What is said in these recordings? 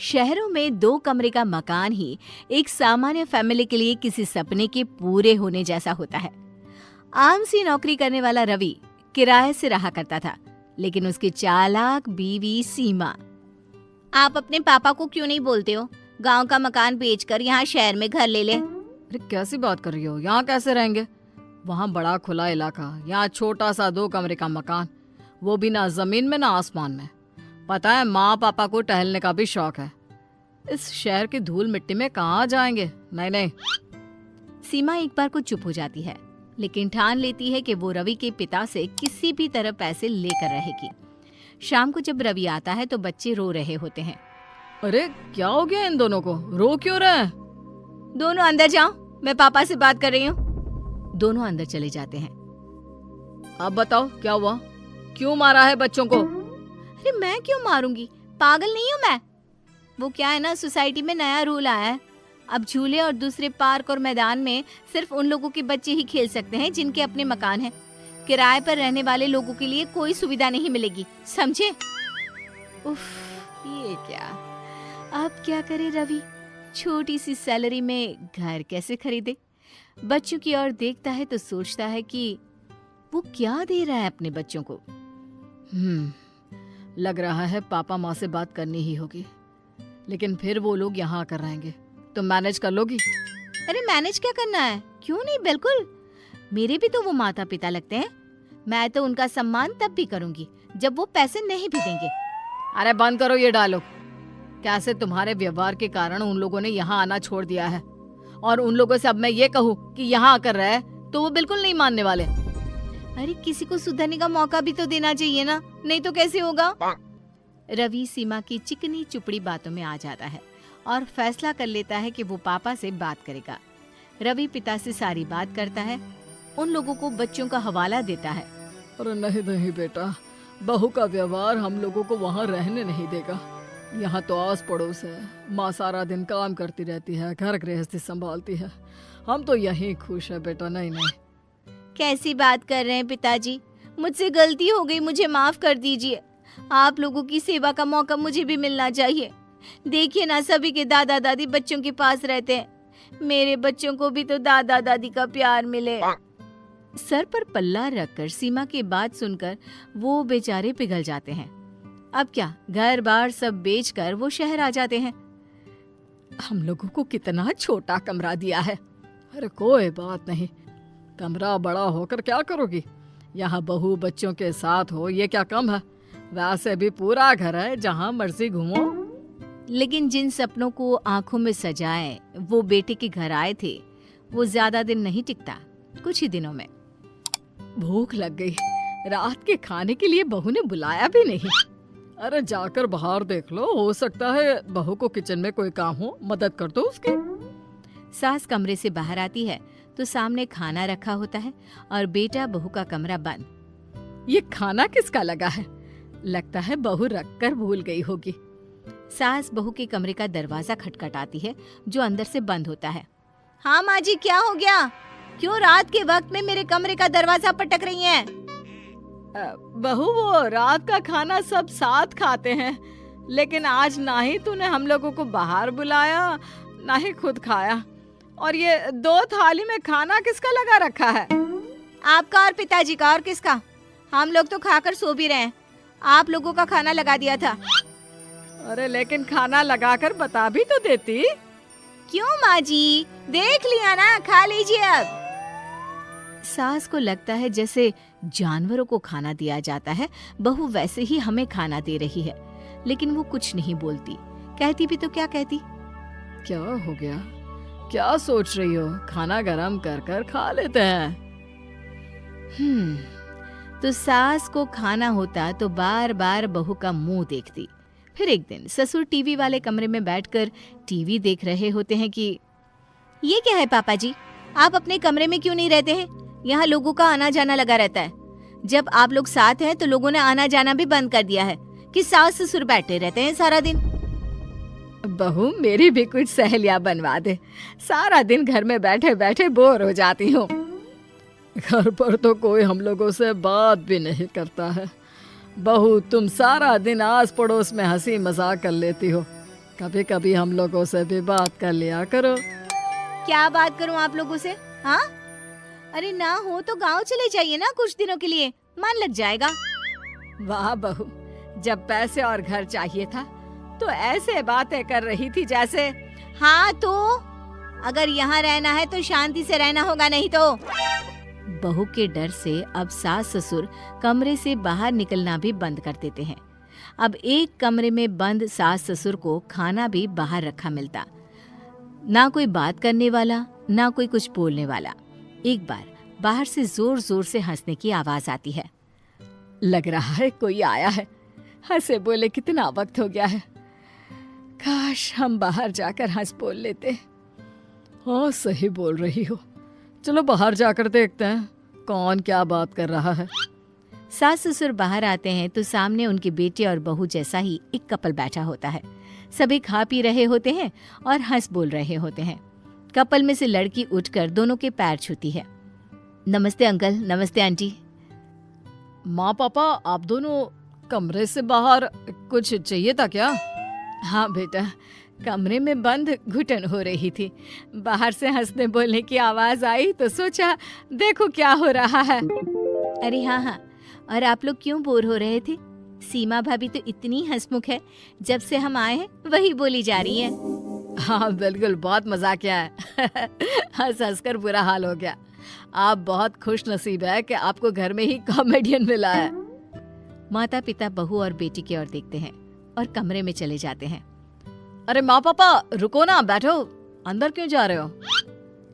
शहरों में 2 कमरे का मकान ही एक सामान्य फैमिली के लिए किसी सपने के पूरे होने जैसा होता है। आम सी नौकरी करने वाला रवि किराए से रहा करता था, लेकिन उसकी चालाक बीवी सीमा। आप अपने पापा को क्यों नहीं बोलते हो? गांव का मकान बेचकर यहाँ शहर में घर ले ले। अरे कैसी बात कर रही हो? यहाँ कैसे रहेंगे? वहाँ बड़ा खुला इलाका, यहाँ छोटा सा 2 कमरे का मकान, वो भी ना जमीन में ना आसमान में। पता है, माँ पापा को टहलने का भी शौक है। इस शहर की धूल मिट्टी में कहाँ जाएंगे? नहीं नहीं। सीमा एक बार को चुप हो जाती है, लेकिन ठान लेती है कि वो रवि के पिता से किसी भी तरह पैसे लेकर रहेगी। शाम को जब रवि आता है तो बच्चे रो रहे होते हैं। अरे क्या हो गया इन दोनों को? रो क्यों रहे हैं? दोनों अंदर जाओ, मैं पापा से बात कर रही हूँ। दोनों अंदर चले जाते हैं। अब बताओ क्या हुआ? क्यों मारा है बच्चों को? अरे मैं क्यों मारूंगी? पागल नहीं हूँ मैं। वो क्या है ना, सोसाइटी में नया रूल आया है। अब झूले और दूसरे पार्क और मैदान में सिर्फ उन लोगों के बच्चे ही खेल सकते हैं जिनके अपने मकान हैं। किराए पर रहने वाले लोगों के लिए कोई सुविधा नहीं मिलेगी, समझे? उफ, ये क्या? अब क्या करे रवि? छोटी सी सैलरी में घर कैसे खरीदे? बच्चों की ओर देखता है तो सोचता है कि वो क्या दे रहा है अपने बच्चों को। लग रहा है पापा माँ से बात करनी ही होगी, लेकिन फिर वो लोग यहाँ आकर रहेंगे। तुम मैनेज कर लोगी? अरे मैनेज क्या करना है? क्यों नहीं, बिल्कुल। मेरे भी तो वो माता पिता लगते हैं। मैं तो उनका सम्मान तब भी करूंगी जब वो पैसे नहीं भी देंगे। अरे बंद करो ये डायलॉग। कैसे तुम्हारे व्यवहार के कारण उन लोगों ने यहाँ आना छोड़ दिया है, और उन लोगों से अब मैं ये कहूँ कि यहाँ आकर रहे तो वो बिल्कुल नहीं मानने वाले। अरे किसी को सुधरने का मौका भी तो देना चाहिए ना, नहीं तो कैसे होगा? रवि सीमा की चिकनी चुपड़ी बातों में आ जाता है और फैसला कर लेता है कि वो पापा से बात करेगा। रवि पिता से सारी बात करता है, उन लोगों को बच्चों का हवाला देता है। अरे नहीं नहीं बेटा, बहू का व्यवहार हम लोगों को वहाँ रहने नहीं देगा। यहाँ तो आस पड़ोस है, माँ सारा दिन काम करती रहती है, घर गृहस्थी संभालती है। हम तो यहीं खुश है बेटा। नहीं नहीं। कैसी बात कर रहे हैं पिताजी? मुझसे गलती हो गई, मुझे माफ कर दीजिए। आप लोगों की सेवा का मौका मुझे भी मिलना चाहिए। देखिए ना, सभी के दादा दादी बच्चों के पास रहते हैं। मेरे बच्चों को भी तो दादा दादी का प्यार मिले। सर पर पल्ला रखकर सीमा की बात सुनकर वो बेचारे पिघल जाते हैं। अब क्या, घर बार सब बेचकर वो शहर आ जाते हैं। हम लोगों को कितना छोटा कमरा दिया है। अरे कोई बात नहीं, कमरा बड़ा होकर क्या करोगी? यहाँ बहू बच्चों के साथ हो, ये क्या कम है? वैसे भी पूरा घर है, जहाँ मर्जी घूमो। लेकिन जिन सपनों को आंखों में सजाए वो बेटे के घर आए थे, वो ज्यादा दिन नहीं टिकता, कुछ ही दिनों में। भूख लग गई, रात के खाने के लिए बहू ने बुलाया भी नहीं। अरे जाकर बाहर देख लो, हो सकता है बहू को किचन में कोई काम हो, मदद कर दो उसकी। सास कमरे से बाहर आती है तो सामने खाना रखा होता है और बेटा बहू का कमरा बंद। ये खाना किसका लगा है? लगता है बहू रख कर भूल गई होगी। सास बहू के कमरे का दरवाजा खटखटाती है, जो अंदर से बंद होता है। हाँ माँ जी, क्या हो गया? क्यों रात के वक्त में मेरे कमरे का दरवाजा पटक रही हैं? बहू, वो रात का खाना सब साथ खाते हैं, लेकिन आज ना ही तूने हम लोगों को बाहर बुलाया, ना ही खुद खाया। और ये 2 थाली में खाना किसका लगा रखा है? आपका और पिताजी का। और किसका? हम लोग तो खाकर सो भी रहे हैं। आप लोगों का खाना लगा दिया था। अरे लेकिन खाना लगाकर बता भी तो देती। क्यों माँ जी, देख लिया ना, खा लीजिए अब। सास को लगता है जैसे जानवरों को खाना दिया जाता है, बहू वैसे ही हमें खाना दे रही है। लेकिन वो कुछ नहीं बोलती। कहती भी तो क्या कहती? क्या हो गया? क्या सोच रही हो? खाना गरम कर कर खा लेते हैं। तो सास को खाना होता तो बार बार बहू का मुंह देखती। फिर एक दिन ससुर टीवी वाले कमरे में बैठकर टीवी देख रहे होते हैं कि ये क्या है पापा जी, आप अपने कमरे में क्यों नहीं रहते हैं? यहाँ लोगों का आना जाना लगा रहता है। जब आप लोग साथ हैं तो लोगों ने आना जाना भी बंद कर दिया है कि सास ससुर बैठे रहते हैं सारा दिन। बहू, मेरी भी कुछ सहेलियां बनवा दे, सारा दिन घर में बैठे बैठे बोर हो जाती हूँ। घर पर तो कोई हम लोगों से बात भी नहीं करता है। बहू, तुम सारा दिन आस पड़ोस में हंसी मजाक कर लेती हो, कभी कभी हम लोगों से भी बात कर लिया करो। क्या बात करूं आप लोगों से? हाँ, अरे ना हो तो गांव चले जाइए ना कुछ दिनों के लिए, मन लग जाएगा। वाह बहू, जब पैसे और घर चाहिए था तो ऐसे बातें कर रही थी जैसे। हाँ तो अगर यहाँ रहना है तो शांति से रहना होगा, नहीं तो। बहू के डर से अब सास ससुर कमरे से बाहर निकलना भी बंद कर देते हैं। अब एक कमरे में बंद सास ससुर को खाना भी बाहर रखा मिलता, ना कोई बात करने वाला, ना कोई कुछ बोलने वाला। एक बार बाहर से जोर जोर से हंसने की आवाज आती है। लग रहा है कोई आया है। हंसे बोले कितना वक्त हो गया है, काश हम बाहर जाकर हंस बोल लेते। हाँ सही बोल रही हो, चलो बाहर जाकर देखते हैं कौन क्या बात कर रहा है। सास ससुर बाहर आते हैं तो सामने उनके बेटे और बहू जैसा ही एक कपल बैठा होता है। सभी खा पी रहे होते हैं और हंस बोल रहे होते हैं। कपल में से लड़की उठकर दोनों के पैर छूती है। नमस्ते अंकल, नमस्ते आंटी। माँ पापा, आप दोनों कमरे से बाहर, कुछ चाहिए था क्या? हाँ बेटा, कमरे में बंद घुटन हो रही थी, बाहर से हंसने बोलने की आवाज आई तो सोचा देखो क्या हो रहा है। अरे हाँ, और आप लोग क्यों बोर हो रहे थे? सीमा भाभी तो इतनी हंसमुख है, जब से हम आए हैं वही बोली जा रही है। हाँ बिल्कुल, बहुत मजाक किया है। हंस हंस कर बुरा हाल हो गया। आप बहुत खुश नसीब है कि आपको घर में ही कॉमेडियन मिला है। माता पिता बहू और बेटी की ओर देखते हैं और कमरे में चले जाते हैं। अरे माँ पापा रुको ना, बैठो, अंदर क्यों जा रहे हो?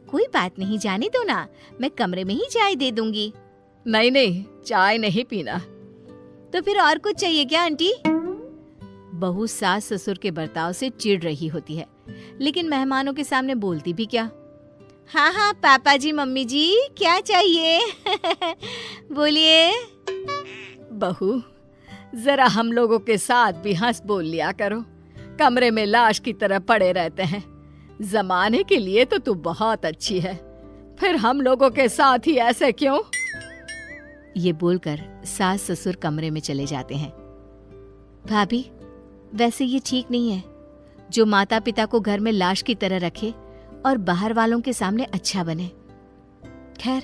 कोई बात नहीं, जाने दो ना, मैं कमरे में ही चाय दे दूंगी। नहीं नहीं, चाय नहीं पीना। तो फिर और कुछ चाहिए क्या आंटी? बहू सास ससुर के बर्ताव से चिढ़ रही होती है, लेकिन मेहमानों के सामने बोलती भी क्या। हाँ हाँ पापा जी, मम्मी जी, क्या चाहिए? बोलिए। बहू जरा हम लोगों के साथ भी हंस बोल लिया करो, कमरे में लाश की तरह पड़े रहते हैं। जमाने के लिए तो तू बहुत अच्छी है, फिर हम लोगों के साथ ही ऐसे क्यों? ये बोलकर सास ससुर कमरे में चले जाते हैं। भाभी, वैसे ये ठीक नहीं है, जो माता पिता को घर में लाश की तरह रखे और बाहर वालों के सामने अच्छा बने। खैर,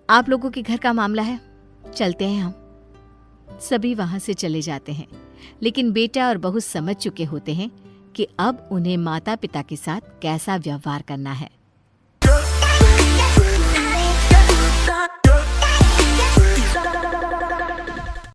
आप लोगों के घर का मामला है, चलते हैं हम। सभी वहां से चले जाते हैं, लेकिन बेटा और बहू समझ चुके होते हैं कि अब उन्हें माता पिता के साथ कैसा व्यवहार करना है।